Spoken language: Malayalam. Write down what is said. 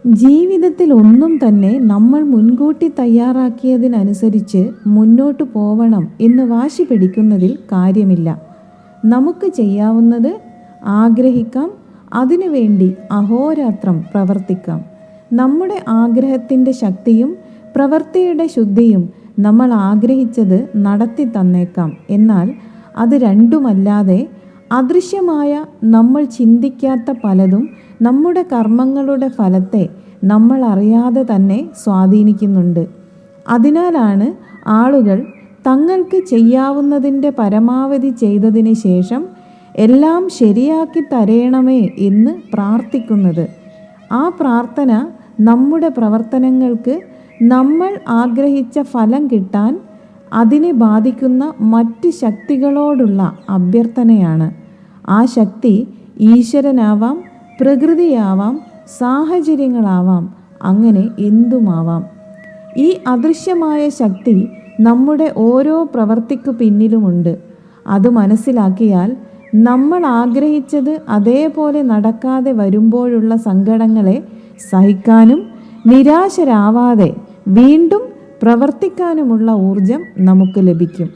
ജീവിതത്തിൽ ഒന്നും തന്നെ നമ്മൾ മുൻകൂട്ടി തയ്യാറാക്കിയതിനനുസരിച്ച് മുന്നോട്ട് പോവണം എന്ന് വാശി പിടിക്കുന്നതിൽ കാര്യമില്ല. നമുക്ക് ചെയ്യാവുന്നത് ആഗ്രഹിക്കാം, അതിനുവേണ്ടി അഹോരാത്രം പ്രവർത്തിക്കാം. നമ്മുടെ ആഗ്രഹത്തിൻ്റെ ശക്തിയും പ്രവൃത്തിയുടെ ശുദ്ധിയും നമ്മൾ ആഗ്രഹിച്ചത് നടത്തി തന്നേക്കാം. എന്നാൽ അത് രണ്ടുമല്ലാതെ അദൃശ്യമായ നമ്മൾ ചിന്തിക്കാത്ത പലതും നമ്മുടെ കർമ്മങ്ങളുടെ ഫലത്തെ നമ്മൾ അറിയാതെ തന്നെ സ്വാധീനിക്കുന്നുണ്ട്. അതിനാലാണ് ആളുകൾ തങ്ങൾക്ക് ചെയ്യാവുന്നതിൻ്റെ പരമാവധി ചെയ്തതിന് ശേഷം എല്ലാം ശരിയാക്കി തരേണമേ എന്ന് പ്രാർത്ഥിക്കുന്നത്. ആ പ്രാർത്ഥന നമ്മുടെ പ്രവർത്തനങ്ങൾക്ക് നമ്മൾ ആഗ്രഹിച്ച ഫലം കിട്ടാൻ അതിനെ ബാധിക്കുന്ന മറ്റ് ശക്തികളോടുള്ള അഭ്യർത്ഥനയാണ്. ആ ശക്തി ഈശ്വരനാവാം, പ്രകൃതിയാവാം, സാഹചര്യങ്ങളാവാം, അങ്ങനെ എന്തുമാവാം. ഈ അദൃശ്യമായ ശക്തി നമ്മുടെ ഓരോ പ്രവൃത്തിക്കു പിന്നിലുമുണ്ട്. അത് മനസ്സിലാക്കിയാൽ നമ്മൾ ആഗ്രഹിച്ചത് അതേപോലെ നടക്കാതെ വരുമ്പോഴുള്ള സങ്കടങ്ങളെ സഹിക്കാനും നിരാശരാവാതെ വീണ്ടും പ്രവർത്തിക്കാനുമുള്ള ഊർജം നമുക്ക് ലഭിക്കും.